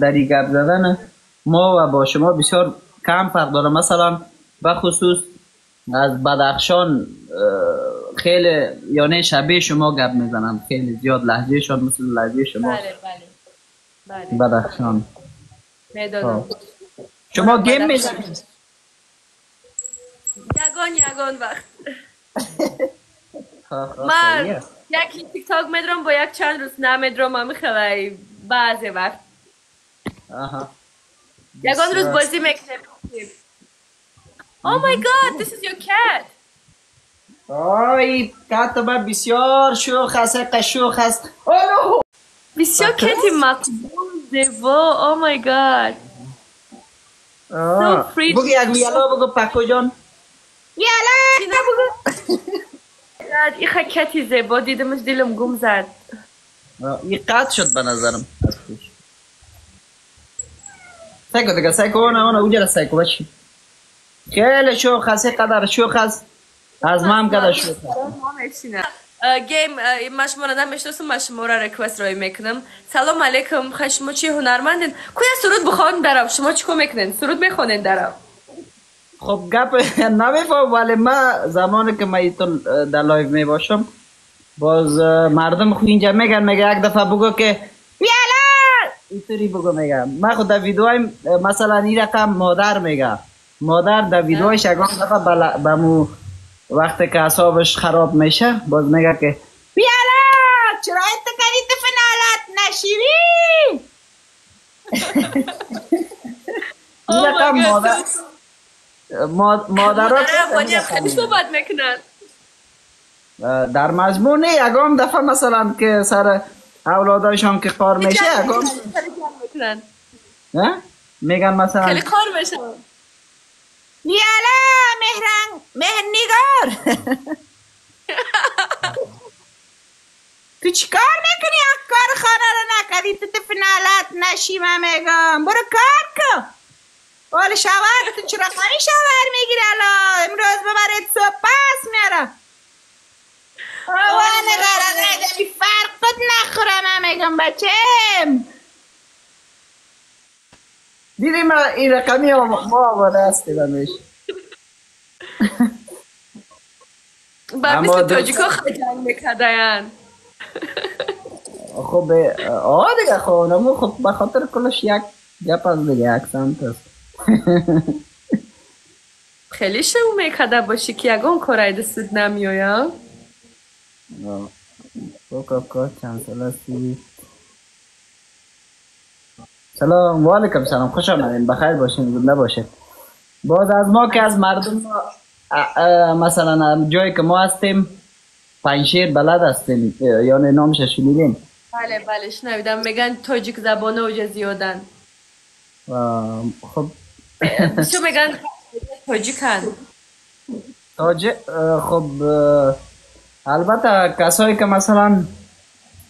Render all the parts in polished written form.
دری گپ زدن ما و با شما بسیار کم فرق داره. مثلا به خصوص از بدخشان خیلی یعنی شبیه شما گپ میزنم، خیلی زیاد لهجهشان مثل لهجه شما. بله بله بله بدخشان میدانم. شما گیم میزنید؟ یگان وقت من یکی تیک تاک میدرم با یک چند روز نمیدرم هم خیلی بعضی وقت یگان روز بازی میکنم. Oh my god, this is your cat. آی کت با بسیار شوخ است، قشوخ است. آلو بسیار کتی مقبول زیبا. Oh my god. So pretty. بگو یک یلا بگو پکو جان. یلا بگو. این خیلی کتی زیبا دیدمش دلم گم زد. این قطع شد به نظرم از خوش. سایکو دیگه سایکو اونه اوجه سایکو بچی. خیلی شوخ است، قدر شوخ است. از ما هم قدر شوخ است. گیم من شما را نمیشناسم، من شما را ریکوست رای میکنم. سلام علیکم، خشم چی هنرمندین؟ کویا سرود بخوان درم، شما چیکار میکنین؟ سرود میخونین درم؟ خب گپ نمیفهم، ولی من زمانی که من در لایو می باشم باز مردم خو اینجا میگن، میگه یک دفعه بگو که بیالا اینطوری بگو. میگم من خود در ویدیوهای مثلا این رقم مادر میگه، مادر در ویدیوهایش یکم دفعه بمو وقتی که اعصابش خراب میشه باز میگه که بیالا چرا اتکاری تو فنالات نشیوی. این رقم مادر خیلی صحبت میکنن در مضمون یکم دفعه مثلا که سر اولادایشان که کار میشه یکم میگن مثلا خیلی کار میشه. یالا مهرنگار تو چی کار میکنی؟ کار خانه رو نکردی تو فنالات نشی. من میگم برو کار کن. ولی شوهر تو چرا خانی شوهر میگیره؟ الان امروز ببرید صبح پس میاره. نگاره نگمی فرقت نخوره. من میگم بچم دیدی ما این رقمی ما آماده هستی بمیش. با مثل تاجیکا خیلی جنگ میکردن. خب دیگه خب نمو خب بخاطر کلش یک گپ از دیگه یک سمت است. خیلی شو میکرده باشی که یکان کارای دستت نمیایم. کار چند سال هستی؟ سلام و علیکم سلام، خوش آمدین، بخیر باشین، زنده باشین. باز از ما که از مردم مثلا جایی که ما هستیم پنجشیر بلد هستیم، یعنی نامش شنیدین؟ بله بله شنیدم، میگن تاجیک زبان اوجه زیادن. خب چه میگن تاجیکن؟ تاجیک خب البته کسایی که مثلا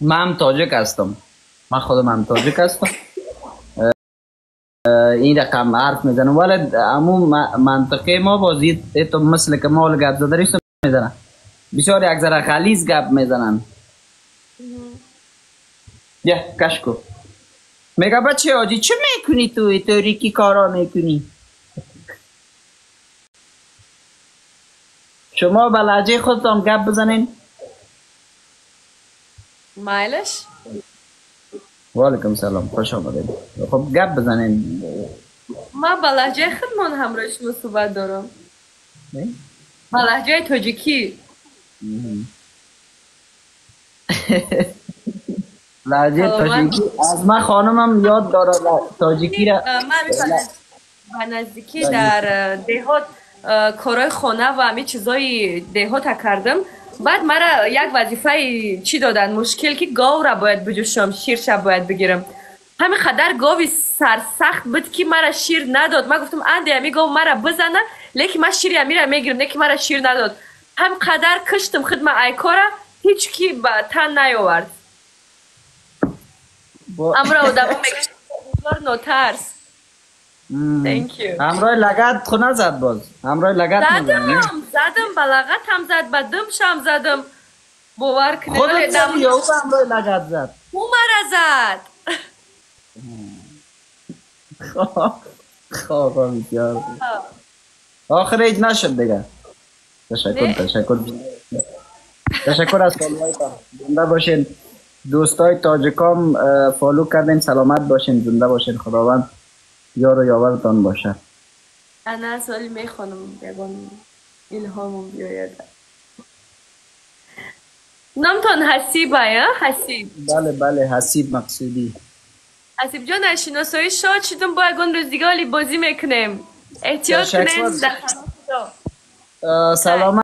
من تاجیک هستم، من خودم هم تاجیک هستم، این رقم حرف میزنم، ولی امون منطقه ما بازید تو مثل که ما گپ زدریش میزنن، بسیار یک ذره غلیظ گپ میزنن. یا کشکو میگه بچه آجی چه میکنی تو توریکی کارا میکنی؟ شما به لحجه خودتان گپ بزنین؟ مایلش؟ و علیکم سلام، خوش آمدید. خب گپ بزنین. ما به لحجه خودمان همراه شما صحبت دارم. به لحجه تاجیکی. لحجه تاجیکی از من خانمم یاد داره تاجیکی را. من به نزدیکی در دهات کارهای خانه و همه چیزای دهات کردم. بعد مرا یک وظیفه چی دادن، مشکل که گاو را باید بجوشم، شیرش باید بگیرم. همین خدر گاوی سرسخت بود که مرا شیر نداد. من گفتم انده همی گاو مرا بزنه، لیکن من شیری همی را میگیرم، لیکن مرا شیر نداد. هم قدر کشتم خدمت ایکارا، هیچ کی به تن نیاورد. امرا و دوام میگه نوترس. Thank you. همراه لگت خو نزد باز. همراه لگت زدم با لگت هم زد، با دمش هم زدم. باور کنید خودت زد یا او همراه لگت زد؟ او مرا زد. خواه بسیار خوب. آخر هیچ نشد دیگه. تشکر نه تشکر. تشکر از فالوهایتان. زنده باشین دوستای تاجکام. فالو کردین، سلامت باشین، زنده باشین. خداوند یار و یاورتان باشه. انا سوالی میخوانم یگان الهامم بیاید. نامتان حسیبه یا حسیب؟ بله بله، حسیب مقصودی. حسیب جان شناسایی شاد شدم با یگان روز دیگه حالی بازی میکنیم. احتیاط تشکر. کنین در خانه خدا. سلامت.